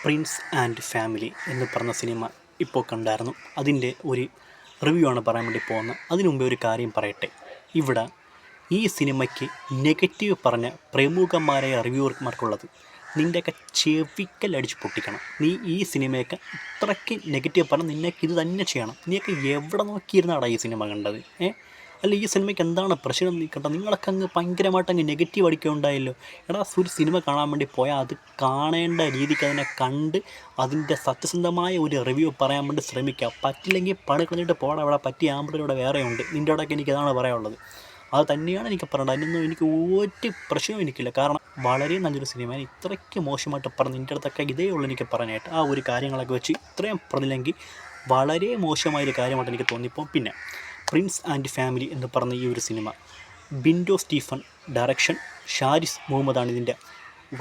Prince and family എന്ന് പറഞ്ഞ cinema ഇപ്പോൾ കണ്ടായിരുന്നു. അതിൻ്റെ ഒരു റിവ്യൂ ആണ് പറയാൻ വേണ്ടി പോകുന്നത്. അതിനു മുമ്പേ ഒരു കാര്യം പറയട്ടെ. ഇവിടെ ഈ സിനിമയ്ക്ക് നെഗറ്റീവ് പറഞ്ഞ പ്രമുഖന്മാരായ റിവ്യൂവർമാർക്കുള്ളത് നിൻ്റെയൊക്കെ ചെവിക്കലടിച്ച് പൊട്ടിക്കണം. നീ ഈ സിനിമയൊക്കെ ഇത്രയ്ക്ക് നെഗറ്റീവ് പറഞ്ഞാൽ നിനക്ക് ഇത് തന്നെ ചെയ്യണം. നീയൊക്കെ എവിടെ നോക്കിയിരുന്നാടാ ഈ സിനിമ കണ്ടത്? അല്ല, ഈ സിനിമയ്ക്ക് എന്താണ് പ്രശ്നം? നീ കണ്ട നിങ്ങളൊക്കെ അങ്ങ് ഭയങ്കരമായിട്ട് അങ്ങ് നെഗറ്റീവ് അടിക്കുകയുണ്ടായല്ലോ. എടാ, ഒരു സിനിമ കാണാൻ വേണ്ടി പോയാൽ അത് കാണേണ്ട രീതിക്ക് അതിനെ കണ്ട് അതിൻ്റെ സത്യസന്ധമായ ഒരു റിവ്യൂ പറയാൻ വേണ്ടി ശ്രമിക്കുക. പറ്റില്ലെങ്കിൽ പണി കളഞ്ഞിട്ട് പോടാ. അവിടെ പറ്റിയ ആമ്പിളിലൂടെ വേറെ ഉണ്ട്. നിൻ്റെ അവിടെയൊക്കെ എനിക്ക് അതാണ് പറയാനുള്ളത്. അത് തന്നെയാണ് എനിക്ക് പറയേണ്ടത്. അതിനൊന്നും എനിക്ക് ഒരു പ്രശ്നവും എനിക്കില്ല. കാരണം വളരെ നല്ലൊരു സിനിമ. ഇത്രയ്ക്ക് മോശമായിട്ട് പറഞ്ഞ് നിൻ്റെ അടുത്തൊക്കെ ഇതേ ഉള്ളൂ എനിക്ക് പറയാനായിട്ട്. ആ ഒരു കാര്യങ്ങളൊക്കെ വെച്ച് ഇത്രയും പറഞ്ഞില്ലെങ്കിൽ വളരെ മോശമായൊരു കാര്യമായിട്ട് എനിക്ക് തോന്നിപ്പോൾ. പിന്നെ പ്രിൻസ് ആൻഡ് ഫാമിലി എന്ന് പറഞ്ഞ ഈ ഒരു cinema Bindo Stephen direction, Sharis മുഹമ്മദാണ് ഇതിൻ്റെ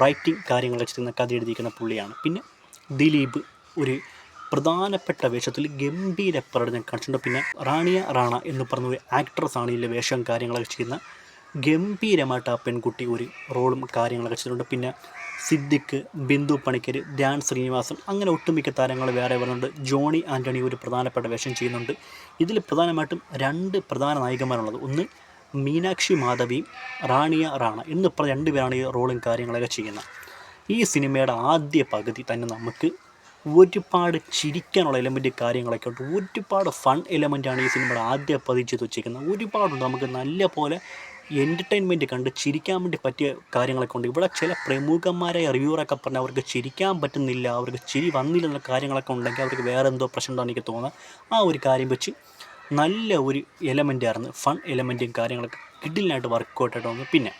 റൈറ്റിംഗ് കാര്യങ്ങൾ വെച്ചിരുന്ന കഥ എഴുതിയിരിക്കുന്ന പുള്ളിയാണ്. പിന്നെ ദിലീപ് ഒരു പ്രധാനപ്പെട്ട വേഷത്തിൽ ഗംഭീര പ്രകടനം കാണിച്ചിട്ടുണ്ട്. പിന്നെ റാണിയ റാണ എന്ന് പറഞ്ഞ ഒരു ആക്ട്രസ്സാണ് ഇതിൻ്റെ വേഷം കാര്യങ്ങളൊക്കെ ചെയ്യുന്ന. ഗംഭീരമായിട്ട് ആ പെൺകുട്ടി ഒരു റോളും കാര്യങ്ങളൊക്കെ ചെയ്തിട്ടുണ്ട്. പിന്നെ സിദ്ദിഖ്, ബിന്ദു പണിക്കർ, ധ്യാൻ ശ്രീനിവാസൻ, അങ്ങനെ ഒട്ടുമിക്ക താരങ്ങൾ വേറെ വരുന്നുണ്ട്. ജോണി ആൻ്റണി ഒരു പ്രധാനപ്പെട്ട വേഷം ചെയ്യുന്നുണ്ട്. ഇതിൽ പ്രധാനമായിട്ടും രണ്ട് പ്രധാന നായികമാരുള്ളത്. ഒന്ന് മീനാക്ഷി മാധവിയും റാണിയ റാണ എന്ന് പറഞ്ഞ രണ്ടുപേരാണ് ഈ റോളും കാര്യങ്ങളൊക്കെ ചെയ്യുന്നത്. ഈ സിനിമയുടെ ആദ്യ പകുതി തന്നെ നമുക്ക് ഒരുപാട് ചിരിക്കാനുള്ള എലമെൻറ്റ് കാര്യങ്ങളൊക്കെ ഉണ്ട്. ഒരുപാട് ഫൺ എലമെൻറ്റാണ് ഈ സിനിമയുടെ ആദ്യ പതിച്ച് വെച്ചിരിക്കുന്നത്. ഒരുപാടുണ്ട്. നമുക്ക് നല്ല പോലെ എൻ്റർടൈൻമെൻറ്റ് കണ്ട് ചിരിക്കാൻ വേണ്ടി പറ്റിയ കാര്യങ്ങളൊക്കെ ഉണ്ട്. ഇവിടെ ചില പ്രമുഖന്മാരായ റിവ്യൂറൊക്കെ പറഞ്ഞാൽ അവർക്ക് ചിരിക്കാൻ പറ്റുന്നില്ല, അവർക്ക് ചിരി വന്നില്ല എന്നുള്ള കാര്യങ്ങളൊക്കെ ഉണ്ടെങ്കിൽ അവർക്ക് വേറെ എന്തോ പ്രശ്നമുണ്ടാകും എനിക്ക് തോന്നുന്നത്. ആ ഒരു കാര്യം വെച്ച് നല്ല ഒരു എലമെൻറ്റായിരുന്നു. ഫൺ എലമെൻറ്റും കാര്യങ്ങളൊക്കെ കിഡിലിനായിട്ട് വർക്കൗട്ടായിട്ട് വന്നു. പിന്നെ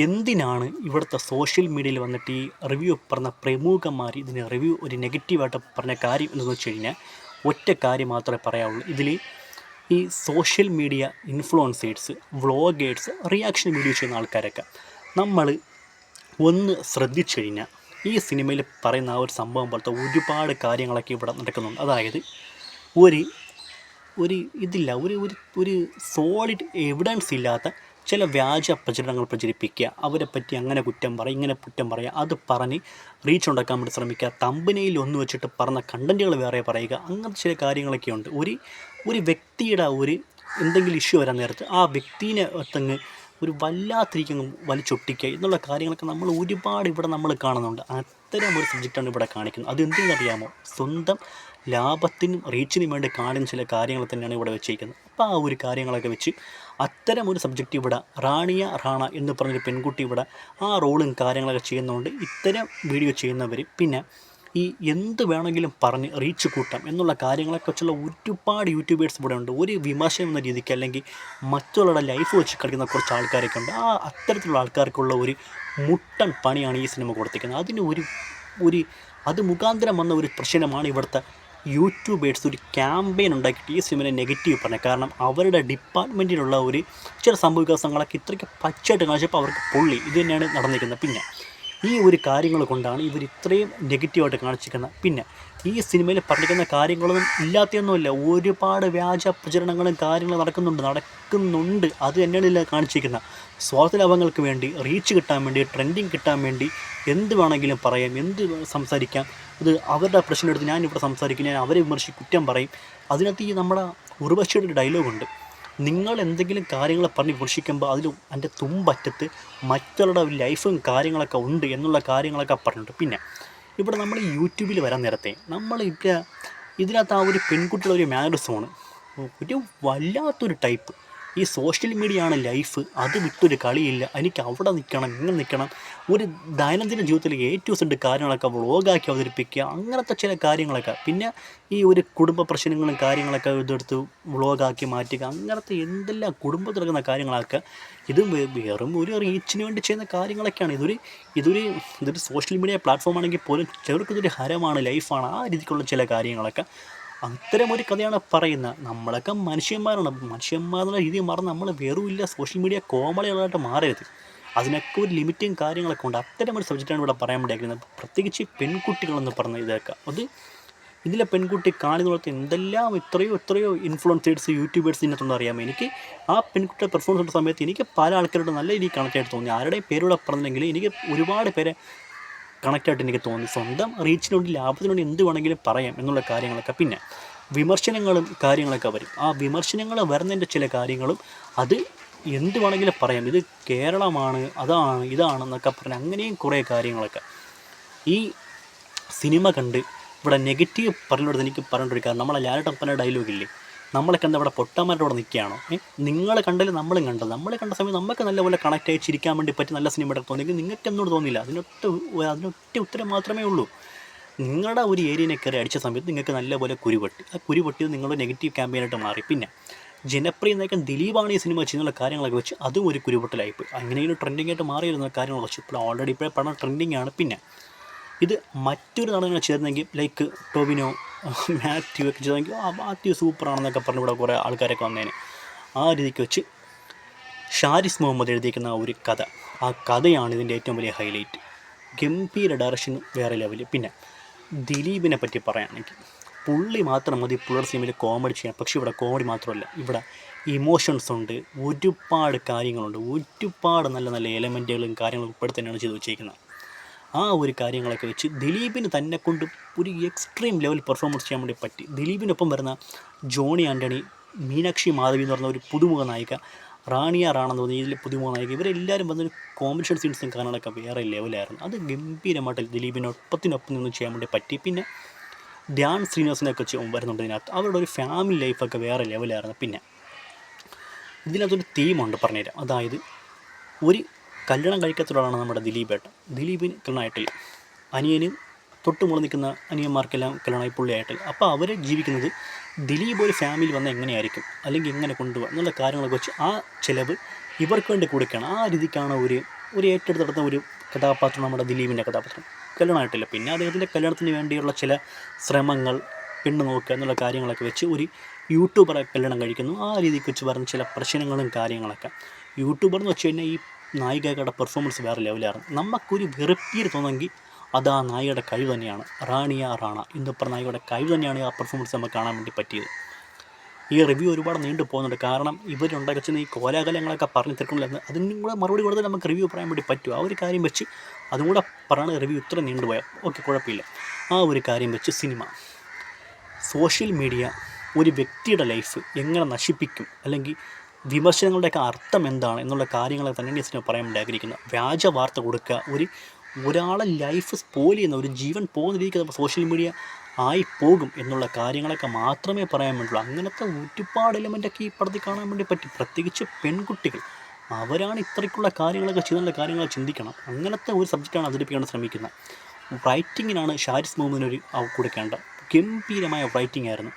എന്തിനാണ് ഇവിടുത്തെ സോഷ്യൽ മീഡിയയിൽ വന്നിട്ട് ഈ റിവ്യൂ പറഞ്ഞ പ്രമുഖന്മാർ ഇതിന് റിവ്യൂ ഒരു നെഗറ്റീവായിട്ട് പറഞ്ഞ കാര്യം എന്ന് വെച്ച് കഴിഞ്ഞാൽ ഒറ്റ കാര്യം മാത്രമേ പറയാവുള്ളൂ. ഇതിൽ ഈ social media influencers, vloggers, reaction video ചെയ്യുന്ന ആൾക്കാരൊക്കെ നമ്മൾ ഒന്ന് ശ്രദ്ധിച്ചു കഴിഞ്ഞാൽ ഈ സിനിമയിൽ പറയുന്ന ആ ഒരു സംഭവം പോലത്തെ ഒരുപാട് കാര്യങ്ങളൊക്കെ ഇവിടെ നടക്കുന്നുണ്ട്. അതായത് ഒരു ഇതില്ല, ഒരു സോളിഡ് എവിഡൻസ് ഇല്ലാത്ത ചില വ്യാജ പ്രചരണങ്ങൾ പ്രചരിപ്പിക്കുക, അവരെ പറ്റി അങ്ങനെ കുറ്റം പറയുക, ഇങ്ങനെ കുറ്റം പറയുക, അത് പറഞ്ഞ് റീച്ച് ഉണ്ടാക്കാൻ വേണ്ടി ശ്രമിക്കുക, തമ്പനയിൽ ഒന്ന് വെച്ചിട്ട് പറഞ്ഞ കണ്ടൻറ്റുകൾ വേറെ പറയുക, അങ്ങനത്തെ ചില കാര്യങ്ങളൊക്കെ ഉണ്ട്. ഒരു വ്യക്തിയുടെ എന്തെങ്കിലും ഇഷ്യൂ വരാൻ നേരത്ത് ആ വ്യക്തിനെ ഒത്തങ്ങ് ഒരു വല്ലാത്തിരിക്കും വലിച്ചൊട്ടിക്കുക എന്നുള്ള കാര്യങ്ങളൊക്കെ നമ്മൾ ഒരുപാട് ഇവിടെ നമ്മൾ കാണുന്നുണ്ട്. അത്തരം ഒരു സബ്ജക്റ്റാണ് ഇവിടെ കാണിക്കുന്നത്. അതെന്തെന്നറിയാമോ? സ്വന്തം ലാഭത്തിനും റീച്ചിനും വേണ്ടി കാണുന്ന ചില കാര്യങ്ങൾ തന്നെയാണ് ഇവിടെ വെച്ചിരിക്കുന്നത്. അപ്പോൾ ആ ഒരു കാര്യങ്ങളൊക്കെ വെച്ച് അത്തരം ഒരു സബ്ജക്റ്റ് ഇവിടെ റാണിയ റാണ എന്ന് പറഞ്ഞൊരു പെൺകുട്ടി ഇവിടെ ആ റോളും കാര്യങ്ങളൊക്കെ ചെയ്യുന്നതുകൊണ്ട് ഇത്തരം വീഡിയോ ചെയ്യുന്നവർ പിന്നെ ഈ എന്ത് വേണമെങ്കിലും പറഞ്ഞ് റീച്ച് കൂട്ടാം എന്നുള്ള കാര്യങ്ങളൊക്കെ വെച്ചുള്ള ഒരുപാട് യൂട്യൂബേഴ്സ് ഇവിടെ ഉണ്ട്. ഒരു വിമർശനം എന്ന രീതിക്ക് അല്ലെങ്കിൽ മറ്റുള്ളവരുടെ ലൈഫ് വെച്ച് കളിക്കുന്ന കുറച്ച് ആൾക്കാരൊക്കെ ഉണ്ട്. ആ അത്തരത്തിലുള്ള ആൾക്കാർക്കുള്ള ഒരു മുട്ടൻ പണിയാണ് ഈ സിനിമ കൊടുത്തിരിക്കുന്നത്. അതിന് അത് മുഖാന്തരം വന്ന ഒരു പ്രശ്നമാണ് ഇവിടുത്തെ യൂട്യൂബേഴ്സ് ഒരു ക്യാമ്പയിൻ ഉണ്ടാക്കിയിട്ട് ഈ സിനിമയെ നെഗറ്റീവ് പറഞ്ഞത്. കാരണം അവരുടെ ഡിപ്പാർട്ട്മെൻറ്റിലുള്ള ചില സംഭവവികാസങ്ങളൊക്കെ ഇത്രയ്ക്ക് പച്ചയായിട്ട് കാണിച്ചപ്പോൾ അവർക്ക് പൊള്ളി. ഇത് തന്നെയാണ് നടന്നിരിക്കുന്നത്. പിന്നെ ഈ ഒരു കാര്യങ്ങൾ കൊണ്ടാണ് ഇവർ ഇത്രയും നെഗറ്റീവായിട്ട് കാണിച്ചിരിക്കുന്നത്. പിന്നെ ഈ സിനിമയിൽ പറഞ്ഞിരിക്കുന്ന കാര്യങ്ങളൊന്നും ഇല്ലാത്തതൊന്നുമില്ല. ഒരുപാട് വ്യാജ പ്രചരണങ്ങളും കാര്യങ്ങളും നടക്കുന്നുണ്ട്. അത് തന്നെയാണ് കാണിച്ചിരിക്കുന്നത്. സ്വാർത്ഥ ലാഭങ്ങൾക്ക് വേണ്ടി, റീച്ച് കിട്ടാൻ വേണ്ടി, ട്രെൻഡിങ് കിട്ടാൻ വേണ്ടി എന്ത് വേണമെങ്കിലും പറയാം, എന്ത് സംസാരിക്കാം. ഇത് അവരുടെ പ്രശ്നം എടുത്ത് ഞാനിവിടെ സംസാരിക്കും, ഞാൻ അവരെ വിമർശിച്ച് കുറ്റം പറയും. അതിനകത്ത് ഈ നമ്മുടെ ഉർവശിയുടെ ഒരു ഡയലോഗുണ്ട്. നിങ്ങൾ എന്തെങ്കിലും കാര്യങ്ങൾ പറഞ്ഞ് വിമർശിക്കുമ്പോൾ അതിൽ എൻ്റെ തുമ്പറ്റത്ത് മറ്റുള്ളവരുടെ ലൈഫും കാര്യങ്ങളൊക്കെ ഉണ്ട് എന്നുള്ള കാര്യങ്ങളൊക്കെ പറഞ്ഞിട്ടുണ്ട്. പിന്നെ ഇവിടെ നമ്മൾ ഈ യൂട്യൂബിൽ വരാൻ നേരത്തെ ഇതിനകത്ത് ആ ഒരു പെൺകുട്ടിയുടെ ഒരു മാനറിസമാണ് ഒരു വല്ലാത്തൊരു ടൈപ്പ്. ഈ സോഷ്യൽ മീഡിയ ആണ് ലൈഫ്, അത് വിട്ടൊരു കളിയില്ല, എനിക്ക് അവിടെ നിൽക്കണം, ഇങ്ങനെ നിൽക്കണം. ഒരു ദൈനംദിന ജീവിതത്തിൽ Z കാര്യങ്ങളൊക്കെ വ്ളോഗാക്കി അവതരിപ്പിക്കുക, അങ്ങനത്തെ ചില കാര്യങ്ങളൊക്കെ. പിന്നെ ഈ ഒരു കുടുംബ പ്രശ്നങ്ങളും കാര്യങ്ങളൊക്കെ ഇതെടുത്ത് വ്ളോഗാക്കി മാറ്റുക, അങ്ങനത്തെ എന്തെല്ലാം കുടുംബത്തിൽ നടക്കുന്ന കാര്യങ്ങളൊക്കെ ഇത് വെറും ഒരു റീച്ചിന് വേണ്ടി ചെയ്യുന്ന കാര്യങ്ങളൊക്കെയാണ്. ഇതൊരു സോഷ്യൽ മീഡിയ പ്ലാറ്റ്ഫോം ആണെങ്കിൽ പോലും ചിലർക്കിതൊരു ഹരമാണ്, ലൈഫാണ്, ആ രീതിക്കുള്ള ചില കാര്യങ്ങളൊക്കെ. അത്തരമൊരു കഥയാണ് പറയുന്നത്. നമ്മളൊക്കെ മനുഷ്യന്മാരെന്നുള്ള രീതി മറന്ന് നമ്മൾ വെറുമില്ല സോഷ്യൽ മീഡിയ കോമഡികളായിട്ട് മാറരുത്. അതിനൊക്കെ ഒരു ലിമിറ്റും കാര്യങ്ങളൊക്കെ ഉണ്ട്. അത്തരമൊരു സബ്ജക്റ്റാണ് ഇവിടെ പറയാൻ വേണ്ടിയിരിക്കുന്നത്. പ്രത്യേകിച്ച് പെൺകുട്ടികളെന്ന് പറഞ്ഞ ഇതൊക്കെ ഇതിലെ പെൺകുട്ടി കാണുന്നപോലത്തെ എന്തെല്ലാം എത്രയോ ഇൻഫ്ലുവൻസേഴ്സ്, യൂട്യൂബേഴ്സ് ഇതിനകത്തൊന്നും അറിയാമോ? എനിക്ക് ആ പെൺകുട്ടിയുടെ പെർഫോമൻസ് ഉള്ള സമയത്ത് എനിക്ക് പല ആൾക്കാരോട് നല്ല രീതിയിൽ കണക്റ്റായിട്ട് തോന്നി. ആരുടെയും പേരൂടെ പറഞ്ഞില്ലെങ്കിൽ എനിക്ക് ഒരുപാട് പേരെ കണക്റ്റായിട്ട് എനിക്ക് തോന്നി. സ്വന്തം റീച്ചിന് വേണ്ടി ലാഭത്തിന് വേണ്ടി എന്ത് വേണമെങ്കിലും പറയാം എന്നുള്ള കാര്യങ്ങളൊക്കെ. പിന്നെ വിമർശനങ്ങളും കാര്യങ്ങളൊക്കെ വരും. ആ വിമർശനങ്ങൾ വരുന്നതിൻ്റെ ചില കാര്യങ്ങളും അത് എന്ത് വേണമെങ്കിലും പറയാം. ഇത് കേരളമാണ്, അതാണ് ഇതാണെന്നൊക്കെ പറഞ്ഞ് അങ്ങനെയും കുറേ കാര്യങ്ങളൊക്കെ. ഈ സിനിമ കണ്ട് ഇവിടെ നെഗറ്റീവ് പറഞ്ഞിടത്ത് എനിക്ക് പറഞ്ഞിട്ടൊരു കാരണം, നമ്മളെ ലാലേട്ടൻ പറഞ്ഞ ഡയലോഗില്ലേ, നമ്മളൊക്കെ എന്താ ഇവിടെ പൊട്ടന്മാരുടെ കൂടെ നിൽക്കുകയാണോ? നിങ്ങൾ കണ്ടാലും നമ്മളും കണ്ടത്, നമ്മൾ കണ്ട സമയത്ത് നമുക്ക് നല്ലപോലെ കണക്റ്റായി ചിരിക്കാൻ വേണ്ടി പറ്റി നല്ല സിനിമയുടെ തോന്നിയെങ്കിൽ നിങ്ങൾക്ക് എന്നോട് തോന്നില്ല. അതിനൊറ്റ ഉത്തരം മാത്രമേ ഉള്ളൂ. നിങ്ങളുടെ ഒരു ഏരിയനെ കയറി അടിച്ച സമയത്ത് നിങ്ങൾക്ക് നല്ലപോലെ കുരുപൊട്ടി. ആ കുരുപൊട്ടിയത് നിങ്ങളുടെ നെഗറ്റീവ് ക്യാമ്പയിനായിട്ട് മാറി. പിന്നെ ജനപ്രിയ നായകൻ ദിലീപാണ് ഈ സിനിമ ചെയ്യുന്ന കാര്യങ്ങളൊക്കെ വെച്ച് അതും ഒരു കുരുപൊട്ടലായിപ്പോയി. അങ്ങനെയൊരു ട്രെൻഡിങ് ആയിട്ട് മാറിയിരുന്ന കാര്യങ്ങൾ വെച്ച് ഇപ്പോൾ ഓൾറെഡി ഇപ്പോൾ പടം ട്രെൻഡിങ് ആണ്. പിന്നെ ഇത് മറ്റൊരു നടനെ ചേർന്നെങ്കിൽ ലൈക്ക് ടോവിനോ, മാത്യു ഒക്കെ ചെയ്തെങ്കിൽ മാത്യു സൂപ്പറാണെന്നൊക്കെ പറഞ്ഞ് ഇവിടെ കുറേ ആൾക്കാരൊക്കെ വന്നേനെ. ആ രീതിക്ക് വെച്ച് ഷാരിസ് മുഹമ്മദ് എഴുതിയിരിക്കുന്ന ഒരു കഥ, ആ കഥയാണ് ഇതിൻ്റെ ഏറ്റവും വലിയ ഹൈലൈറ്റ്. ഗംഭീര ഡയറക്ഷൻ വേറെ ലെവല്. പിന്നെ ദിലീപിനെ പറ്റി പറയുകയാണെങ്കിൽ പുള്ളി മാത്രം മതി പുള്ളർ സിനിമയിൽ കോമഡി ചെയ്യാൻ. പക്ഷേ ഇവിടെ കോമഡി മാത്രമല്ല, ഇവിടെ ഇമോഷൻസ് ഉണ്ട്, ഒരുപാട് കാര്യങ്ങളുണ്ട്, ഒരുപാട് നല്ല നല്ല എലമെൻറ്റുകളും കാര്യങ്ങളും ഉൾപ്പെടെ തന്നെയാണ് ചെയ്ത് വെച്ചിരിക്കുന്നത്. ആ ഒരു കാര്യങ്ങളൊക്കെ വെച്ച് ദിലീപിന് തന്നെ കൊണ്ട് ഒരു എക്സ്ട്രീം ലെവൽ പെർഫോമൻസ് ചെയ്യാൻ വേണ്ടി പറ്റി. ദിലീപിനൊപ്പം വരുന്ന ജോണി ആൻ്റണി, മീനാക്ഷി മാധവി എന്ന് പറഞ്ഞ ഒരു പുതുമുഖ നായിക, റാണിയ റാണെന്ന് തോന്നി ഇതിൽ പുതുമുഖ നായിക, ഇവരെല്ലാവരും വന്നൊരു കോമ്പറ്റീഷൻ സീൻസും കാണാനൊക്കെ വേറെ ലെവലായിരുന്നു. അത് ഗംഭീരമായിട്ട് ദിലീപിനൊപ്പത്തിനൊപ്പം നിന്ന് ചെയ്യാൻ വേണ്ടി പറ്റി. പിന്നെ ധ്യാൻ ശ്രീനിവാസനൊക്കെ വരുന്നുണ്ട് ഇതിനകത്ത്. അവരുടെ ഒരു ഫാമിലി ലൈഫൊക്കെ വേറെ ലെവലായിരുന്നു. പിന്നെ ഇതിനകത്തൊരു തീമുണ്ട് പറഞ്ഞുതരാം. അതായത് ഒരു കല്യാണം കഴിക്കാത്തവരാണ് നമ്മുടെ ദിലീപേട്ടൻ. ദിലീപിന് കല്യാണമായിട്ടില്ല, അനിയനും തൊട്ട് മുകളിൽ നിൽക്കുന്ന അനിയന്മാർക്കെല്ലാം കല്യാണമായി പുള്ളിയായിട്ടില്ല. അപ്പോൾ അവർ ജീവിക്കുന്നത് ദിലീപ് ഒരു ഫാമിലി വന്നാൽ എങ്ങനെയായിരിക്കും, അല്ലെങ്കിൽ എങ്ങനെ കൊണ്ടുപോകുക എന്നുള്ള കാര്യങ്ങളൊക്കെ വെച്ച് ആ ചിലവ് ഇവർക്ക് വേണ്ടി കൊടുക്കുകയാണ്. ആ രീതിക്കാണ് ഒരു ഏറ്റെടുത്ത് നടത്തുന്ന ഒരു കഥാപാത്രം നമ്മുടെ ദിലീപിൻ്റെ കഥാപാത്രം. കല്യാണമായിട്ടില്ല, പിന്നെ അദ്ദേഹത്തിൻ്റെ കല്യാണത്തിന് വേണ്ടിയുള്ള ചില ശ്രമങ്ങൾ, പെണ്ണ് നോക്കുക എന്നുള്ള കാര്യങ്ങളൊക്കെ വെച്ച് ഒരു യൂട്യൂബറെ കല്യാണം കഴിക്കുന്നു. ആ രീതിക്ക് വെച്ച് പറഞ്ഞ ചില പ്രശ്നങ്ങളും കാര്യങ്ങളൊക്കെ. യൂട്യൂബർ എന്ന് വെച്ച് കഴിഞ്ഞാൽ ഈ നായികയുടെ പെർഫോമൻസ് വേറെ ലെവലായിരുന്നു. നമുക്കൊരു വെറുപ്പീര് തോന്നുമെങ്കിൽ അത് ആ നായികയുടെ കഴിവ് തന്നെയാണ്. റാണിയ റാണ എന്ന് പറഞ്ഞ നായികയുടെ കഴിവ് തന്നെയാണ് ആ പെർഫോമൻസ് നമുക്ക് കാണാൻ വേണ്ടി പറ്റിയത്. ഈ റിവ്യൂ ഒരുപാട് നീണ്ടു പോകുന്നുണ്ട്, കാരണം ഇവരുണ്ടാക്കുന്ന ഈ കോലാഹലങ്ങളൊക്കെ പറഞ്ഞ് തീർക്കണില്ലെന്ന് അതിനും കൂടെ മറുപടി കൊടുത്താൽ നമുക്ക് റിവ്യൂ പറയാൻ വേണ്ടി പറ്റും. ആ ഒരു കാര്യം വെച്ച് അതും കൂടെ പറയണ റിവ്യൂ ഇത്ര നീണ്ടുപോയാൽ ഓക്കെ, കുഴപ്പമില്ല. ആ ഒരു കാര്യം വെച്ച് സിനിമ, സോഷ്യൽ മീഡിയ ഒരു വ്യക്തിയുടെ ലൈഫ് എങ്ങനെ നശിപ്പിക്കും, അല്ലെങ്കിൽ വിമർശനങ്ങളുടെയൊക്കെ അർത്ഥം എന്താണ് എന്നുള്ള കാര്യങ്ങളെ തന്നെ സിനിമ പറയാൻ വേണ്ടി ആഗ്രഹിക്കുന്നത്. വ്യാജ വാർത്ത കൊടുക്കുക, ഒരാളെ ലൈഫ് സ്പോയിൽ ചെയ്യുന്ന, ഒരു ജീവൻ പോകുന്ന രീതിക്ക് സോഷ്യൽ മീഡിയ ആയി പോകും എന്നുള്ള കാര്യങ്ങളൊക്കെ മാത്രമേ പറയാൻ വേണ്ടുള്ളൂ. അങ്ങനത്തെ ഒരുപാട് എലമെൻ്റൊക്കെ ഈ പടത്തിൽ കാണാൻ വേണ്ടി പറ്റും. പ്രത്യേകിച്ച് പെൺകുട്ടികൾ, അവരാണ് ഇത്രയ്ക്കുള്ള കാര്യങ്ങളൊക്കെ ചെയ്യുന്ന കാര്യങ്ങൾ ചിന്തിക്കണം. അങ്ങനത്തെ ഒരു സബ്ജക്റ്റാണ് അവതരിപ്പിക്കാൻ ശ്രമിക്കുന്നത്. റൈറ്റിങ്ങിനാണ് ഷാരിസ് മുഹമ്മദിനൊരു കൊടുക്കേണ്ട ഗംഭീരമായ റൈറ്റിംഗ് ആയിരുന്നു.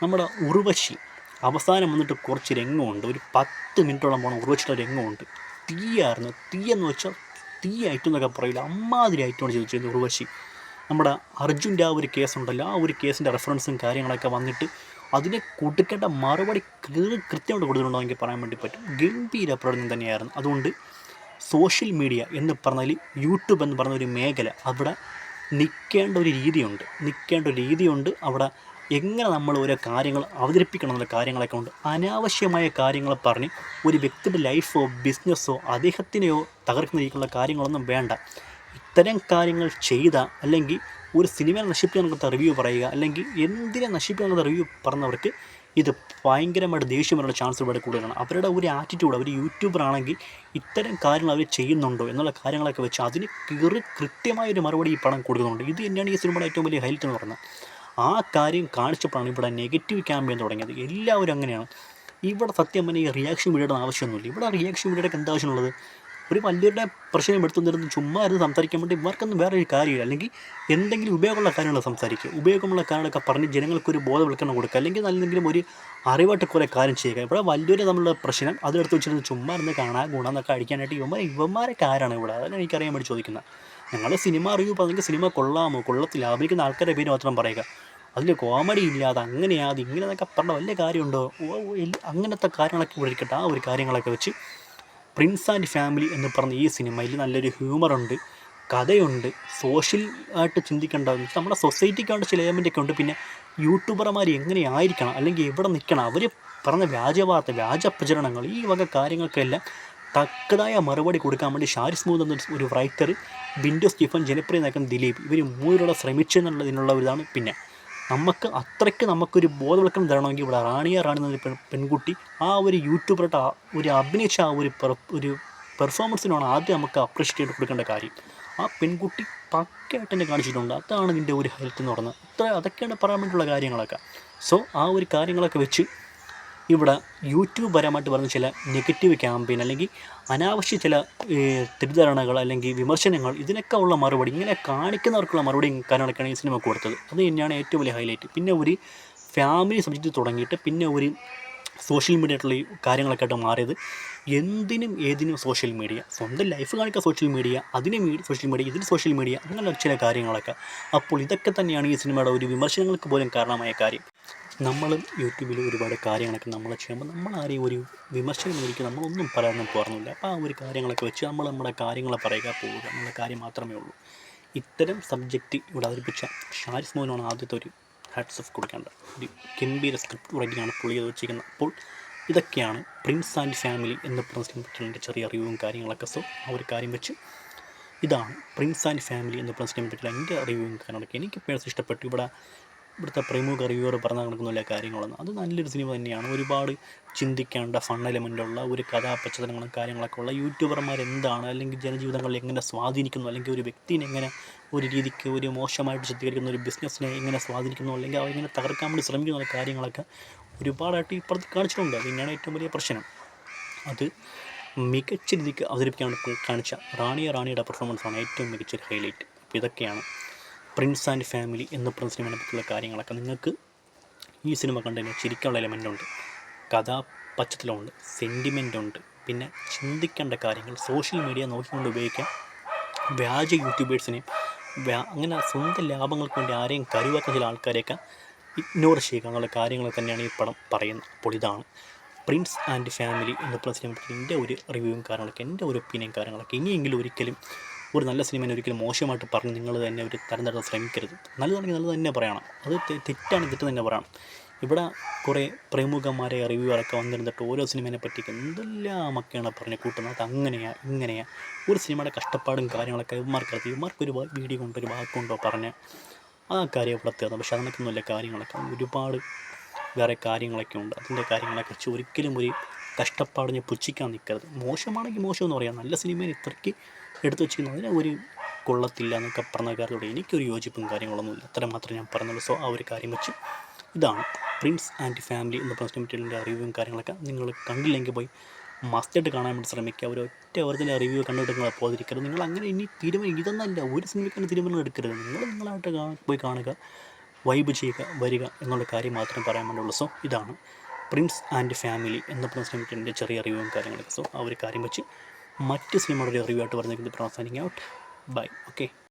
നമ്മുടെ ഉർവശി അവസാനം വന്നിട്ട് കുറച്ച് രംഗമുണ്ട്, ഒരു 10 മിനിറ്റോളം പോകണം ഉർവശിയുടെ രംഗമുണ്ട്. തീയായിരുന്നു. തീയെന്ന് വെച്ചാൽ തീ ഐറ്റം എന്നൊക്കെ പറയില്ല, അമ്മാതിരി ഐറ്റമാണ് ചെയ്തത് ഉർവശി. നമ്മുടെ അർജുൻ്റെ ആ ഒരു കേസുണ്ടല്ലോ, ആ ഒരു കേസിൻ്റെ റെഫറൻസും കാര്യങ്ങളൊക്കെ വന്നിട്ട് അതിനെ കൊടുക്കേണ്ട മറുപടി കൃത്യമായിട്ട് കൊടുത്തിട്ടുണ്ടോ എനിക്ക് പറയാൻ വേണ്ടി പറ്റും. ഗംഭീര പ്രകടനം തന്നെയായിരുന്നു. അതുകൊണ്ട് സോഷ്യൽ മീഡിയ എന്ന് പറഞ്ഞാൽ യൂട്യൂബ് എന്ന് പറഞ്ഞ ഒരു മേഖല, അവിടെ നിൽക്കേണ്ട ഒരു രീതിയുണ്ട്. അവിടെ എങ്ങനെ നമ്മൾ ഓരോ കാര്യങ്ങൾ അവതരിപ്പിക്കണം എന്നുള്ള കാര്യങ്ങളൊക്കെ ഉണ്ട്. അനാവശ്യമായ കാര്യങ്ങൾ പറഞ്ഞ് ഒരു വ്യക്തിയുടെ ലൈഫോ ബിസിനസ്സോ അദ്ദേഹത്തിനെയോ തകർക്കുന്ന രീതിയിലുള്ള കാര്യങ്ങളൊന്നും വേണ്ട. ഇത്തരം കാര്യങ്ങൾ ചെയ്ത, അല്ലെങ്കിൽ ഒരു സിനിമയെ നശിപ്പിക്കാനുള്ള റിവ്യൂ പറയുക, അല്ലെങ്കിൽ എന്തിനെ നശിപ്പിക്കാനുള്ള റിവ്യൂ പറഞ്ഞവർക്ക് ഇത് ഭയങ്കരമായിട്ട് ദേഷ്യം വരാനുള്ള ചാൻസ് ഇവിടെ കൂടുതലാണ്. അവരുടെ ഒരു ആറ്റിറ്റ്യൂഡ്, അവർ യൂട്യൂബർ ആണെങ്കിൽ ഇത്തരം കാര്യങ്ങൾ അവർ ചെയ്യുന്നുണ്ടോ എന്നുള്ള കാര്യങ്ങളൊക്കെ വെച്ച് അതിന് കൃത്യമായൊരു മറുപടി ഈ പടം കൊടുക്കുന്നുണ്ട്. ഇത് തന്നെയാണ് ഈ സിനിമയുടെ ഏറ്റവും വലിയ ഹൈലൈറ്റ് എന്ന് പറയുന്നത്. ആ കാര്യം കാണിച്ചപ്പോഴാണ് ഇവിടെ നെഗറ്റീവ് ക്യാമ്പയിൻ തുടങ്ങിയത്. എല്ലാവരും അങ്ങനെയാണ്. ഇവിടെ സത്യം പറഞ്ഞാൽ ഈ റിയാക്ഷൻ വീഡിയോയുടെ ആവശ്യമൊന്നുമില്ല. ഇവിടെ റിയാക്ഷൻ വീഡിയോയുടെ എന്താ ആവശ്യമുള്ളത്? ഒരു വലിയൊരു പ്രശ്നം എടുത്തുനിന്നിരുന്ന് ചുമ്മാ ഇരുന്ന് സംസാരിക്കാൻ വേണ്ടി ഇവർക്കൊന്നും വേറെ ഒരു കാര്യമില്ല. അല്ലെങ്കിൽ എന്തെങ്കിലും ഉപയോഗമുള്ള കാര്യങ്ങൾ സംസാരിക്കുക, ഉപയോഗമുള്ള കാര്യങ്ങളൊക്കെ പറഞ്ഞ് ജനങ്ങൾക്കൊരു ബോധവൽക്കരണം കൊടുക്കുക, അല്ലെങ്കിൽ എന്തെങ്കിലും ഒരു അറിവായിട്ട് കുറേ കാര്യം ചെയ്യുക. ഇവിടെ വലിയൊരു തമ്മിലുള്ള പ്രശ്നം അതെടുത്ത് വെച്ചിരുന്ന് ചുമ്മാ ഇരുന്ന് കാണാൻ ഗുണം എന്നൊക്കെ അടിക്കാനായിട്ട് ഇവന്മാരൊക്കെ ആരാണ് ഇവിടെ? അതാണ് എനിക്കറിയാൻ വേണ്ടി ചോദിക്കുന്നത്. ഞങ്ങൾ സിനിമ റിവ്യൂ പറഞ്ഞെങ്കിൽ സിനിമ കൊള്ളാമോ കൊള്ളത്തില്ല, അഭിനയിക്കുന്ന ആൾക്കാരുടെ പേര് മാത്രം പറയുക, അതിൽ കോമഡി ഇല്ലാതെ അങ്ങനെയാണ് ഇങ്ങനെ എന്നൊക്കെ പറഞ്ഞ വലിയ കാര്യമുണ്ടോ? അങ്ങനത്തെ കാര്യങ്ങളൊക്കെ ഇവിടെ ഇരിക്കട്ടെ. ആ ഒരു കാര്യങ്ങളൊക്കെ വെച്ച് പ്രിൻസ് ആൻഡ് ഫാമിലി എന്ന് പറഞ്ഞ ഈ സിനിമയിൽ നല്ലൊരു ഹ്യൂമറുണ്ട്, കഥയുണ്ട്, സോഷ്യൽ ആയിട്ട് ചിന്തിക്കേണ്ടതെന്ന് വെച്ചാൽ നമ്മുടെ സൊസൈറ്റിക്കാണ്ട് ചില എലമെൻ്റൊക്കെ ഉണ്ട്. പിന്നെ യൂട്യൂബർമാർ എങ്ങനെയായിരിക്കണം, അല്ലെങ്കിൽ എവിടെ നിൽക്കണം, അവർ പറഞ്ഞ വ്യാജ വാർത്ത, വ്യാജ പ്രചരണങ്ങൾ, ഈ വക കാര്യങ്ങൾക്കെല്ലാം തക്കതായ മറുപടി കൊടുക്കാൻ വേണ്ടി ഷാരി സ്മൂത്ത് എന്ന ഒരു റൈറ്റർ, ബിൻഡോ സ്റ്റീഫൻ, ജനപ്രിയ നായകൻ ദിലീപ്, ഇവർ മൂന്നിലുള്ള ശ്രമിച്ചെന്നുള്ളതിനുള്ള ഇതാണ്. പിന്നെ നമുക്ക് അത്രയ്ക്ക് നമുക്കൊരു ബോധവൽക്കരണം തരണമെങ്കിൽ ഇവിടെ റാണിയ റാണി എന്നൊരു പെൺകുട്ടി ആ ഒരു യൂട്യൂബറായിട്ട് ഒരു അഭിനയിച്ച ആ ഒരു പെർഫോമൻസിനാണ് ആദ്യം നമുക്ക് അപ്രീഷിയേറ്റ് ചെയ്ത് കൊടുക്കേണ്ട കാര്യം. ആ പെൺകുട്ടി പക്കയായിട്ട് തന്നെ കാണിച്ചിട്ടുണ്ട്. അതാണ് ഇതിൻ്റെ ഒരു ഹെൽത്ത് എന്ന് പറയുന്നത്. അതൊക്കെയാണ് പറയാൻ വേണ്ടിയിട്ടുള്ള കാര്യങ്ങളൊക്കെ. സോ ആ ഒരു കാര്യങ്ങളൊക്കെ വെച്ച് ഇവിടെ യൂട്യൂബ് പരമായിട്ട് പറഞ്ഞ ചില നെഗറ്റീവ് ക്യാമ്പയിൻ അല്ലെങ്കിൽ അനാവശ്യ ചില തെറ്റിദ്ധാരണകൾ അല്ലെങ്കിൽ വിമർശനങ്ങൾ, ഇതിനൊക്കെ ഉള്ള മറുപടി, ഇങ്ങനെ കാണിക്കുന്നവർക്കുള്ള മറുപടി കാര്യങ്ങളൊക്കെയാണ് ഈ സിനിമ കൊടുത്തത്. അത് തന്നെയാണ് ഏറ്റവും വലിയ ഹൈലൈറ്റ്. പിന്നെ ഒരു ഫാമിലി സബ്ജക്റ്റ് തുടങ്ങിയിട്ട് പിന്നെ ഒരു സോഷ്യൽ മീഡിയ ആയിട്ടുള്ള ഈ കാര്യങ്ങളൊക്കെ ആയിട്ട് മാറിയത്. എന്തിനും ഏതിനും സോഷ്യൽ മീഡിയ, സ്വന്തം ലൈഫ് കാണിക്കുക സോഷ്യൽ മീഡിയ, അതിന് സോഷ്യൽ മീഡിയ, ഇതിന് സോഷ്യൽ മീഡിയ, അങ്ങനെ ചില കാര്യങ്ങളൊക്കെ. അപ്പോൾ ഇതൊക്കെ തന്നെയാണ് ഈ സിനിമയുടെ ഒരു വിമർശനങ്ങൾക്ക് പോലും കാരണമായ കാര്യം. നമ്മളും യൂട്യൂബിൽ ഒരുപാട് കാര്യങ്ങളൊക്കെ നമ്മൾ ചെയ്യുമ്പോൾ നമ്മളാരെയും ഒരു വിമർശനം ഒരിക്കലും നമ്മളൊന്നും പറയാനൊന്നും പോകാറില്ല. അപ്പോൾ ആ ഒരു കാര്യങ്ങളൊക്കെ വെച്ച് നമ്മുടെ കാര്യങ്ങൾ പറയുക, പോവുക എന്നുള്ള കാര്യം മാത്രമേ ഉള്ളൂ. ഇത്തരം സബ്ജക്റ്റ് ഇവിടെ അവതരിപ്പിച്ച ഷാരി സ്മൂത്തിനാണ് ആദ്യത്തെ ഒരു ഹാറ്റ്സ് ഓഫ് കൊടുക്കേണ്ടത്. ഒരു ഗംഭീര സ്ക്രിപ്റ്റ് റൈറ്റിംഗാണ് പുള്ളി അത് വെച്ചിരിക്കുന്നത്. അപ്പോൾ ഇതൊക്കെയാണ് പ്രിൻസ് ആൻഡ് ഫാമിലി എന്ന് പറഞ്ഞ ചെറിയ അറിവും കാര്യങ്ങളൊക്കെ. സോ ആ ഒരു കാര്യം വെച്ച് ഇതാണ് പ്രിൻസ് ആൻഡ് ഫാമിലി എന്ന് പറഞ്ഞ എൻ്റെ റിവ്യൂവും കാര്യങ്ങളൊക്കെ. എനിക്ക് പേഴ്സണലി ഇഷ്ടപ്പെട്ടു. ഇവിടുത്തെ പ്രമുഖ റിവ്യൂവർ പറഞ്ഞാൽ നടക്കുന്നില്ല കാര്യങ്ങളൊന്നും. അത് നല്ലൊരു സിനിമ തന്നെയാണ്. ഒരുപാട് ചിന്തിക്കേണ്ട ഫൺ എലമെൻ്റുള്ള ഒരു കഥാപശ്ചാത്തലങ്ങളും കാര്യങ്ങളൊക്കെ ഉള്ള യൂട്യൂബർമാർ എന്താണ്, അല്ലെങ്കിൽ ജനജീവിതങ്ങളിൽ എങ്ങനെ സ്വാധീനിക്കുന്നു, അല്ലെങ്കിൽ ഒരു വ്യക്തിനെ എങ്ങനെ ഒരു രീതിക്ക് ഒരു മോശമായിട്ട് ചിത്രീകരിക്കുന്ന ഒരു ബിസിനസ്സിനെ എങ്ങനെ സ്വാധീനിക്കുന്നു, അല്ലെങ്കിൽ അവരെങ്ങനെ തകർക്കാൻ വേണ്ടി ശ്രമിക്കുന്ന കാര്യങ്ങളൊക്കെ ഒരുപാടായിട്ട് ഇപ്പുറത്ത് കാണിച്ചിട്ടുണ്ട്. അത് തന്നെയാണ് ഏറ്റവും വലിയ പ്രശ്നം. അത് മികച്ച രീതിക്ക് അവതരിപ്പിക്കാൻ കാണിച്ച റാണിയുടെ പെർഫോമൻസാണ് ഏറ്റവും മികച്ചൊരു ഹൈലൈറ്റ്. അപ്പോൾ ഇതൊക്കെയാണ് പ്രിൻസ് ആൻഡ് ഫാമിലി എന്ന് പറഞ്ഞ സിനിമയെ പറ്റിയുള്ള കാര്യങ്ങളൊക്കെ. നിങ്ങൾക്ക് ഈ സിനിമ കണ്ടതിന് ചിരിക്കാനുള്ള എലമെൻ്റുണ്ട്, കഥാപശ്ചാത്തലമുണ്ട്, സെൻറ്റിമെൻ്റുണ്ട്, പിന്നെ ചിന്തിക്കേണ്ട കാര്യങ്ങൾ, സോഷ്യൽ മീഡിയ നോക്കിക്കൊണ്ട് ഉപയോഗിക്കാൻ വ്യാജ യൂട്യൂബേഴ്സിനെയും അങ്ങനെ സ്വന്തം ലാഭങ്ങൾക്ക് വേണ്ടി ആരെയും കരുവാക്കുന്ന ചില ആൾക്കാരെയൊക്കെ ഇഗ്നോർ ചെയ്യുക എന്നുള്ള കാര്യങ്ങൾ തന്നെയാണ് ഈ പടം പറയുന്നത്. അപ്പോൾ ഇതാണ് പ്രിൻസ് ആൻഡ് ഫാമിലി എന്ന് പറഞ്ഞ സിനിമയെ പറ്റി എൻ്റെ ഒരു റിവ്യൂവും കാര്യങ്ങളൊക്കെ, എൻ്റെ ഒരു ഒപ്പീനിയൻ കാര്യങ്ങളൊക്കെ. ഇനിയെങ്കിലും ഒരിക്കലും ഒരു നല്ല സിനിമയെ ഒരിക്കലും മോശമായിട്ട് പറഞ്ഞ് നിങ്ങൾ തന്നെ ഒരു തരം തരം ശ്രമിക്കരുത്. നല്ലതാണെങ്കിൽ നല്ലത് തന്നെ പറയണം, അത് തെറ്റാണെങ്കിൽ തെറ്റ് തന്നെ പറയണം. ഇവിടെ കുറേ പ്രമുഖന്മാരെ റിവ്യൂവറൊക്കെ വന്നിരുന്നിട്ട് ഓരോ സിനിമയെ പറ്റി എന്തെല്ലാമൊക്കെയാണ് പറഞ്ഞ് കൂട്ടുന്നത്. അത് അങ്ങനെയാണ് ഇങ്ങനെയാണ്. ഒരു സിനിമയുടെ കഷ്ടപ്പാടും കാര്യങ്ങളൊക്കെ ഇവന്മാർക്കൊരു വീഡിയോ കൊണ്ടോ ഒരു വാക്കുകൊണ്ടോ പറഞ്ഞ് ആ കാര്യം പ്രത്യേകത. പക്ഷേ അതിനൊക്കെയൊന്നുമില്ല കാര്യങ്ങളൊക്കെ, ഒരുപാട് വേറെ കാര്യങ്ങളൊക്കെ ഉണ്ട്. അതിൻ്റെ കാര്യങ്ങളൊക്കെ വെച്ച് ഒരിക്കലും ഒരു കഷ്ടപ്പാടിനെ പുച്ഛിക്കാൻ നിൽക്കരുത്. മോശമാണെങ്കിൽ മോശമെന്ന് പറയാം, നല്ല സിനിമയെ ഇത്രയ്ക്ക് എടുത്തു വെച്ചിരിക്കുന്നു അതിനെ ഒരു കൊള്ളത്തില്ല എന്നൊക്കെ പറഞ്ഞ കാര്യത്തോടെ എനിക്കൊരു യോജിപ്പും കാര്യങ്ങളൊന്നുമില്ല. അത്ര മാത്രമേ ഞാൻ പറഞ്ഞുള്ളൂ. സോ ആ ഒരു കാര്യം വെച്ച് ഇതാണ് പ്രിൻസ് ആൻഡ് ഫാമിലി എന്ന് പറഞ്ഞ മെറ്റീരിയലിൻ്റെ റിവ്യൂവും കാര്യങ്ങളൊക്കെ. നിങ്ങൾ കണ്ടില്ലെങ്കിൽ പോയി മസ്റ്റായിട്ട് കാണാൻ വേണ്ടി ശ്രമിക്കുക. ഒരൊറ്റ വെറുതെ റിവ്യൂ കണ്ടിട്ട് നിങ്ങൾ പോയിരിക്കരുത്. നിങ്ങൾ അങ്ങനെ ഇനി തീരുമാനം ഇതൊന്നല്ല, ഒരു സിനിമയ്ക്ക് തീരുമാനം എടുക്കരുത്. നിങ്ങളായിട്ട് പോയി കാണുക, വൈബ് ചെയ്യുക, വരിക എന്നുള്ള കാര്യം മാത്രമേ പറയാൻ വേണ്ടിയുള്ളൂ. സോ ഇതാണ് പ്രിൻസ് ആൻഡ് ഫാമിലി എന്ന് പറഞ്ഞ മെറ്റീരിയലിൻ്റെ ചെറിയ റിവ്യൂവും കാര്യങ്ങളൊക്കെ. സോ ആ ഒരു കാര്യം വെച്ച് മറ്റ് സിനിമയുടെ റിവ്യൂ ആയിട്ട് പറഞ്ഞിരിക്കുന്നത് അവസാനിങ് ഔട്ട്. ബൈ. ഓക്കെ.